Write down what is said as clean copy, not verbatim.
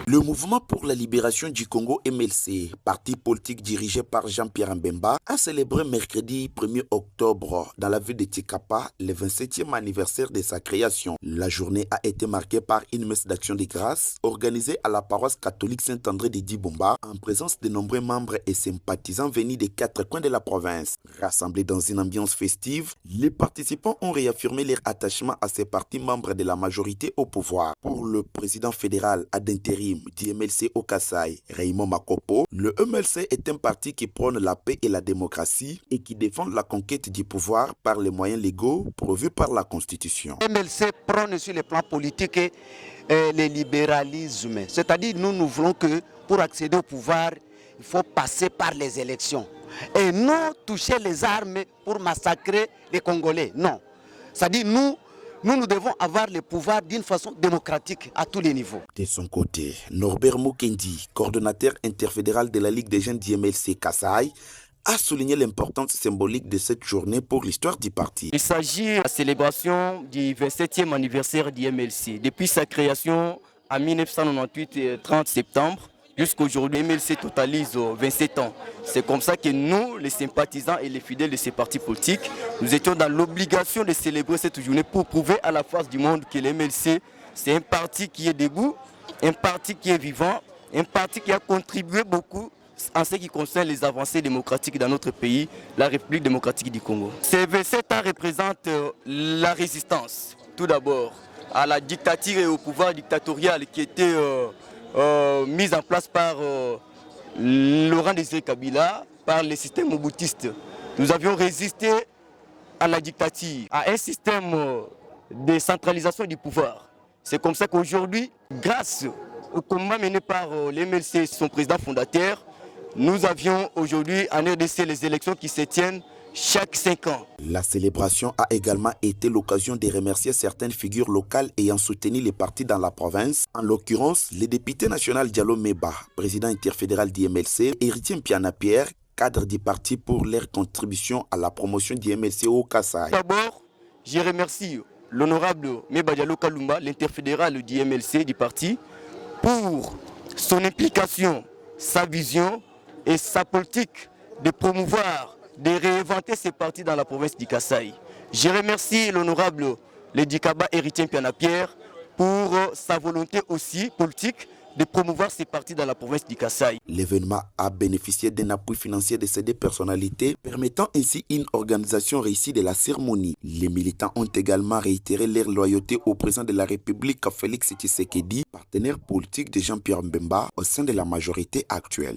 Le mouvement pour la libération du Congo MLC, parti politique dirigé par Jean-Pierre Mbemba, a célébré mercredi 1er octobre dans la ville de Tshikapa le 27e anniversaire de sa création. La journée a été marquée par une messe d'action de grâce organisée à la paroisse catholique Saint-André de Dibomba en présence de nombreux membres et sympathisants venus des 4 coins de la province. Rassemblés dans une ambiance festive, les participants ont réaffirmé leur attachement à ces partis membres de la majorité au pouvoir. Pour le président fédéral ad intérim du MLC au Kasaï, Raymond Makopo, le MLC est un parti qui prône la paix et la démocratie et qui défend la conquête du pouvoir par les moyens légaux prévus par la Constitution. MLC prône sur le plan politique le libéralisme, c'est-à-dire nous voulons que pour accéder au pouvoir, il faut passer par les élections et non toucher les armes pour massacrer les Congolais, non. C'est-à-dire nous devons avoir le pouvoir d'une façon démocratique à tous les niveaux. De son côté, Norbert Mukendi, coordonnateur interfédéral de la Ligue des jeunes du MLC Kasaï, a souligné l'importance symbolique de cette journée pour l'histoire du parti. Il s'agit de la célébration du 27e anniversaire du MLC. Depuis sa création en 1998, 30 septembre, jusqu'à aujourd'hui, MLC totalise 27 ans. C'est comme ça que nous, les sympathisants et les fidèles de ces partis politiques, nous étions dans l'obligation de célébrer cette journée pour prouver à la face du monde que le MLC, c'est un parti qui est debout, un parti qui est vivant, un parti qui a contribué beaucoup en ce qui concerne les avancées démocratiques dans notre pays, la République démocratique du Congo. Ces 27 ans représentent la résistance, tout d'abord, à la dictature et au pouvoir dictatorial qui était mise en place par Laurent Désiré Kabila, par le système moboutiste. Nous avions résisté à la dictature, à un système de centralisation du pouvoir. C'est comme ça qu'aujourd'hui, grâce au combat mené par l'MLC, son président fondateur, nous avions aujourd'hui en RDC les élections qui se tiennent chaque 5 ans. La célébration a également été l'occasion de remercier certaines figures locales ayant soutenu les partis dans la province, en l'occurrence le député national Diallo Meba, président interfédéral du MLC, Héritier Mpiana Pierre, cadre du parti pour leur contribution à la promotion du MLC au Kasaï. D'abord, je remercie l'honorable Meba Diallo Kalumba, l'interfédéral du MLC du parti, pour son implication, sa vision et sa politique de promouvoir, de réinventer ces partis dans la province du Kasaï. Je remercie l'honorable Lady Kaba Héritier Mpiana Pierre pour sa volonté aussi politique de promouvoir ces partis dans la province du Kasaï. L'événement a bénéficié d'un appui financier de ces deux personnalités, permettant ainsi une organisation réussie de la cérémonie. Les militants ont également réitéré leur loyauté au président de la République, Félix Tshisekedi, partenaire politique de Jean-Pierre Mbemba au sein de la majorité actuelle.